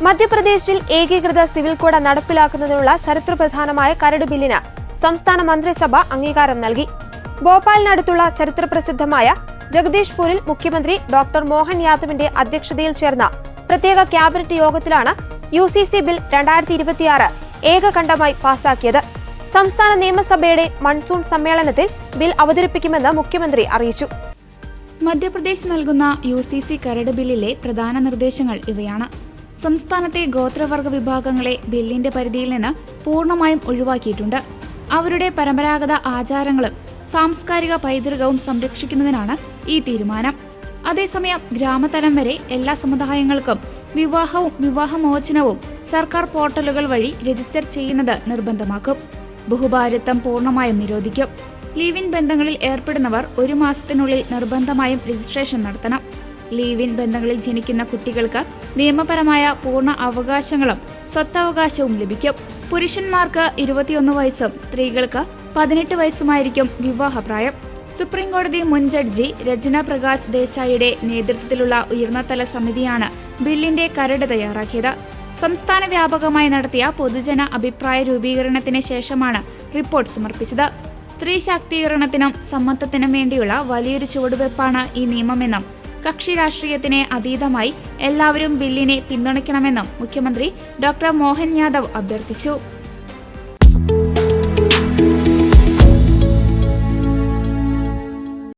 മധ്യപ്രദേശിൽ ഏകീകൃത civil code നടപ്പിലാക്കുന്നതിനുള്ള ചരിത്രപ്രധാനമായ കരട് ബില്ലിന് സംസ്ഥാന മന്ത്രിസഭ അംഗീകാരം നൽകി. ഭോപ്പാലിനടുത്തുള്ള ചരിത്രപ്രസിദ്ധമായ ജഗദീഷ്പൂരിൽ മുഖ്യമന്ത്രി ഡോക്ടർ മോഹൻ യാദവിന്റെ അധ്യക്ഷതയിൽ ചേർന്ന പ്രത്യേക ക്യാബിനറ്റ് യോഗത്തിലാണ് UCC ബിൽ 2026 ഏകകണ്ഠമായി പാസാക്കിയത്. സംസ്ഥാന നിയമസഭയുടെ മൺസൂൺ സമ്മേളനത്തിൽ ബിൽ അവതരിപ്പിക്കുമെന്ന് മുഖ്യമന്ത്രി അറിയിച്ചു. മധ്യപ്രദേശ് നൽകുന്ന UCC കരട് ബില്ലിലെ പ്രധാന നിർദ്ദേശങ്ങൾ ഇവയാണ്. സംസ്ഥാനത്തെ ഗോത്രവർഗ വിഭാഗങ്ങളെ ബില്ലിന്റെ പരിധിയിൽ നിന്ന് പൂർണ്ണമായും ഒഴിവാക്കിയിട്ടുണ്ട്. അവരുടെ പരമ്പരാഗത ആചാരങ്ങളും സാംസ്കാരിക പൈതൃകവും സംരക്ഷിക്കുന്നതിനാണ് ഈ തീരുമാനം. അതേസമയം ഗ്രാമതലം വരെ എല്ലാ സമുദായങ്ങൾക്കും വിവാഹവും വിവാഹമോചനവും സർക്കാർ പോർട്ടലുകൾ വഴി രജിസ്റ്റർ ചെയ്യുന്നത് നിർബന്ധമാക്കും. ബഹുഭാര്യത്വം പൂർണ്ണമായും നിരോധിക്കും. ലീവ് ഇൻ ബന്ധങ്ങളിൽ ഏർപ്പെടുന്നവർ 1 മാസത്തിനുള്ളിൽ നിർബന്ധമായും രജിസ്ട്രേഷൻ നടത്തണം. ലീവ് ഇൻ ബന്ധങ്ങളിൽ ജനിക്കുന്ന കുട്ടികൾക്ക് നിയമപരമായ പൂർണ്ണ അവകാശങ്ങളും സ്വത്തവകാശവും ലഭിക്കും. പുരുഷന്മാർക്ക് 21 വയസ്സും സ്ത്രീകൾക്ക് 18 വയസ്സുമായിരിക്കും വിവാഹപ്രായം. സുപ്രീം കോടതി മുൻ ജഡ്ജി രചന പ്രകാശ് ദേശായിയുടെ നേതൃത്വത്തിലുള്ള ഉയർന്നതല സമിതിയാണ് ബില്ലിന്റെ കരട് തയ്യാറാക്കിയത്. സംസ്ഥാന വ്യാപകമായി നടത്തിയ പൊതുജന അഭിപ്രായ രൂപീകരണത്തിന് ശേഷമാണ് റിപ്പോർട്ട് സമർപ്പിച്ചത്. സ്ത്രീ ശാക്തീകരണത്തിനും സമത്വത്തിനും വേണ്ടിയുള്ള വലിയൊരു ചുവടുവെപ്പാണ് ഈ നിയമമെന്നും കക്ഷി രാഷ്ട്രീയത്തിന് അതീതമായി എല്ലാവരും ബില്ലിനെ പിന്തുണയ്ക്കണമെന്നും മുഖ്യമന്ത്രി ഡോക്ടർ മോഹൻ യാദവ് അഭ്യർത്ഥിച്ചു.